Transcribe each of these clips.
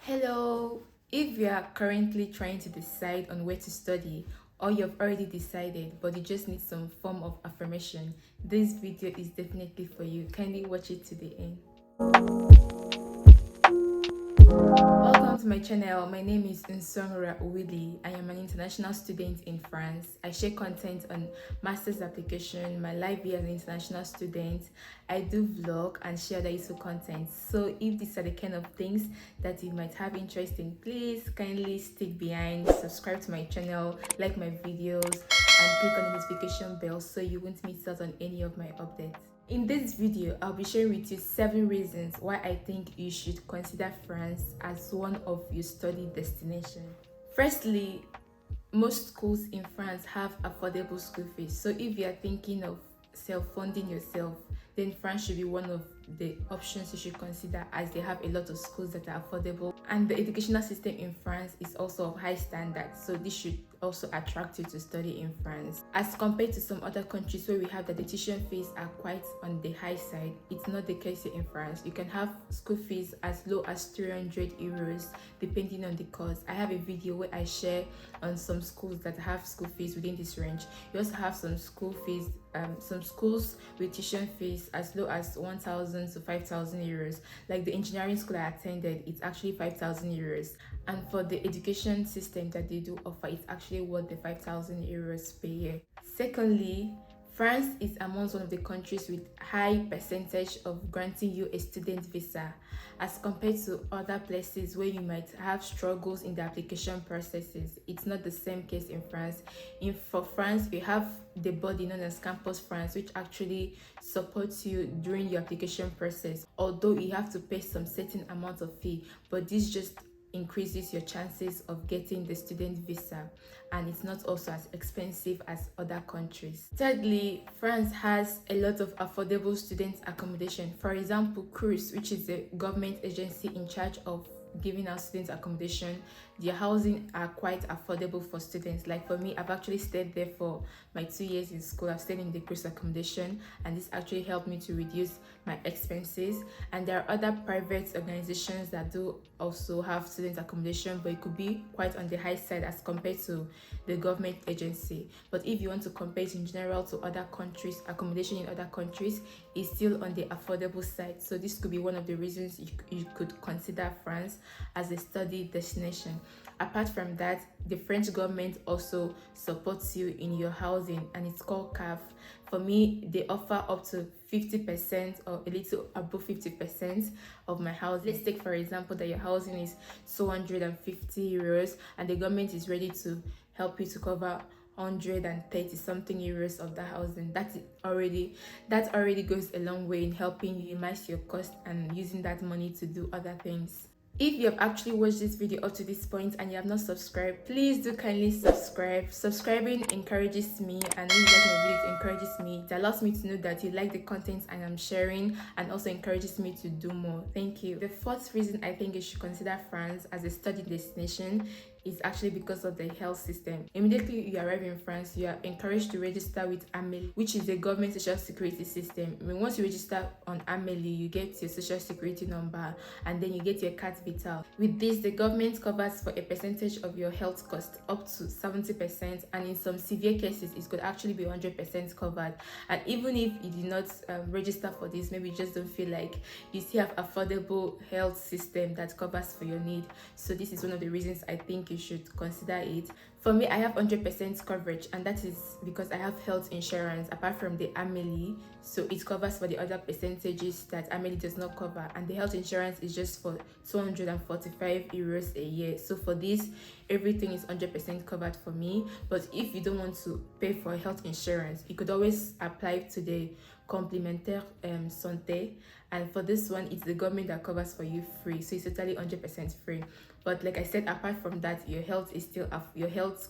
Hello, if you are currently trying to decide on where to study or you've already decided but you just need some form of affirmation, this video is definitely for you. Kindly watch it to the end. Welcome to my channel. My name is Nsongra Uwili. I am an international student in France. I share content on master's application, my life here as an international student. I do vlog and share other useful content. So if these are the kind of things that you might have interest in, please kindly stick behind, subscribe to my channel, like my videos, and click on the notification bell so you won't miss out on any of my updates. In this video, I'll be sharing with you 7 reasons why I think you should consider France as one of your study destinations. Firstly, most schools in France have affordable school fees. So if you are thinking of self-funding yourself, then France should be one of the options you should consider, as they have a lot of schools that are affordable, and the educational system in France is also of high standards, so this should also attract you to study in France. As compared to some other countries where we have that the tuition fees are quite on the high side, it's not the case here in France. You can have school fees as low as 300 euros depending on the course. I have a video where I share on some schools that have school fees within this range. You also have some school fees, some schools with tuition fees as low as 1,000 to 5,000 euros. Like the engineering school I attended, it's actually 5,000 euros. And for the education system that they do offer, it's actually worth the 5,000 euros per year. Secondly, France is amongst one of the countries with high percentage of granting you a student visa, as compared to other places where you might have struggles in the application processes. It's not the same case in France. For France, we have the body known as Campus France, which actually supports you during your application process, although you have to pay some certain amount of fee, but this just increases your chances of getting the student visa, and it's not also as expensive as other countries. Thirdly, France has a lot of affordable student accommodation. For example, CRUIS, which is a government agency in charge of giving out student accommodation, their housing are quite affordable for students. Like for me, I've actually stayed there for my 2 years in school. I've stayed in the CRUIS accommodation, and this actually helped me to reduce my expenses. And there are other private organizations that do also have student accommodation, but it could be quite on the high side as compared to the government agency. But if you want to compare it in general to other countries, accommodation in other countries is still on the affordable side. So this could be one of the reasons you could consider France as a study destination. Apart from that, the French government also supports you in your housing, and it's called CAF. For me, they offer up to 50% or a little above 50% of my house. Let's take for example that your housing is 250 euros and the government is ready to help you to cover 130 something euros of the housing. That already goes a long way in helping you minimize your cost and using that money to do other things. If you have actually watched this video up to this point and you have not subscribed, please do kindly subscribe. Subscribing encourages me, and when you like my videos, it encourages me. It allows me to know that you like the content I am sharing, and also encourages me to do more. Thank you. The fourth reason I think you should consider France as a study destination is actually because of the health system. Immediately you arrive in France, you are encouraged to register with Amélie, which is the government social security system. I mean, once you register on Amélie, you get your social security number, and then you get your carte vitale. With this, the government covers for a percentage of your health cost up to 70%, and in some severe cases it could actually be 100% covered. And even if you did not register for this, maybe you just don't feel like, you still have affordable health system that covers for your need. So this is one of the reasons I think you should consider it. For me, I have 100% coverage, and that is because I have health insurance apart from the Amélie, so it covers for the other percentages that Amélie does not cover, and the health insurance is just for 245 euros a year. So for this, everything is 100% covered for me. But if you don't want to pay for health insurance, you could always apply to the complémentaire santé, and for this one it's the government that covers for you free, so it's totally 100% free. But like I said, apart from that, your health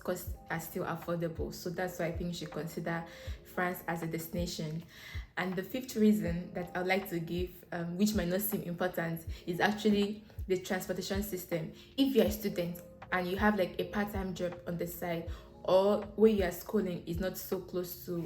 costs are still affordable. So that's why I think you should consider France as a destination. And the fifth reason that I'd like to give, which might not seem important, is actually the transportation system. If you're a student and you have like a part-time job on the side, or where you are schooling is not so close to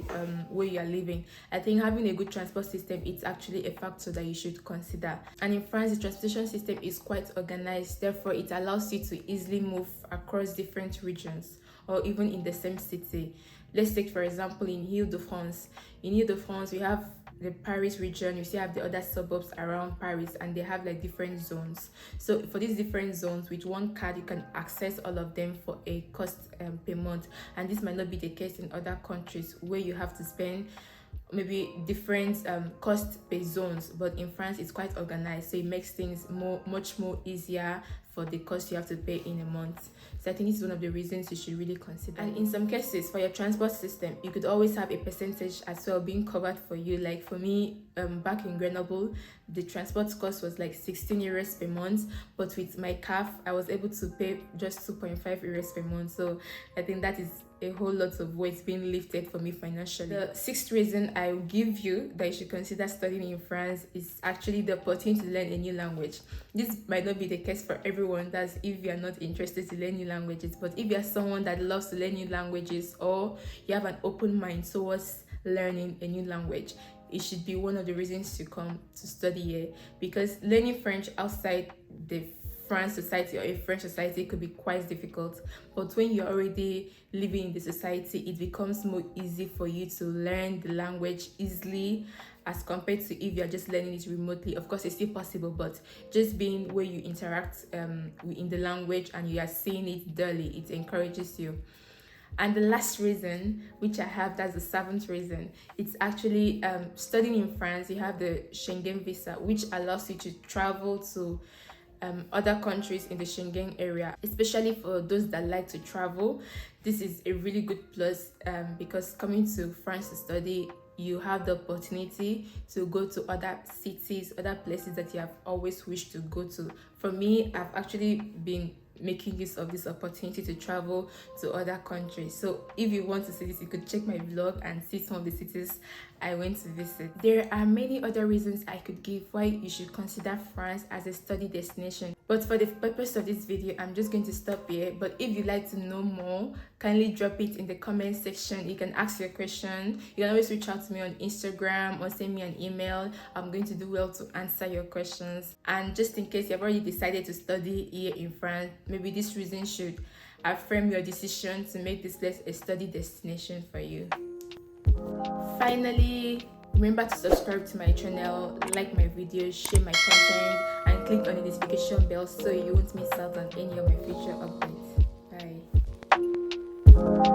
where you are living, I think having a good transport system is actually a factor that you should consider. And in France, the transportation system is quite organized, therefore it allows you to easily move across different regions or even in the same city. Let's take for example in Ile-de-France. In Ile-de-France, we have the Paris region, you still have the other suburbs around Paris, and they have like different zones. So for these different zones, with one card you can access all of them for a cost per month. And this might not be the case in other countries where you have to spend maybe different cost per zones, but in France it's quite organized, so it makes things much more easier for the cost you have to pay in a month. So I think it's one of the reasons you should really consider. And in some cases, for your transport system, you could always have a percentage as well being covered for you. Like for me, back in Grenoble, the transport cost was like 16 euros per month, but with my CAF I was able to pay just 2.5 euros per month. So I think that is a whole lot of weight being lifted for me financially. The sixth reason I will give you that you should consider studying in France is actually the opportunity to learn a new language. This might not be the case for everyone, that's if you are not interested to learn new languages, but if you are someone that loves to learn new languages, or you have an open mind towards learning a new language, it should be one of the reasons to come to study here, because learning French outside the France society or a French society could be quite difficult, but when you're already living in the society, it becomes more easy for you to learn the language easily as compared to if you're just learning it remotely. Of course it's still possible, but just being where you interact in the language and you are seeing it daily, it encourages you. And the last reason, which I have, that's the seventh reason, it's actually studying in France. You have the Schengen visa, which allows you to travel to other countries in the Schengen area, especially for those that like to travel. This is a really good plus because coming to France to study, you have the opportunity to go to other cities, other places that you have always wished to go to. For me, I've actually been making use of this opportunity to travel to other countries. So if you want to see this, you could check my vlog and see some of the cities I went to visit. There are many other reasons I could give why you should consider France as a study destination, but for the purpose of this video, I'm just going to stop here. But if you'd like to know more, kindly drop it in the comment section. You can ask your question. You can always reach out to me on Instagram or send me an email. I'm going to do well to answer your questions. And just in case you've already decided to study here in France, maybe this reason should affirm your decision to make this place a study destination for you. Finally, remember to subscribe to my channel, like my videos, share my content, and click on the notification bell so you won't miss out on any of my future updates. Bye.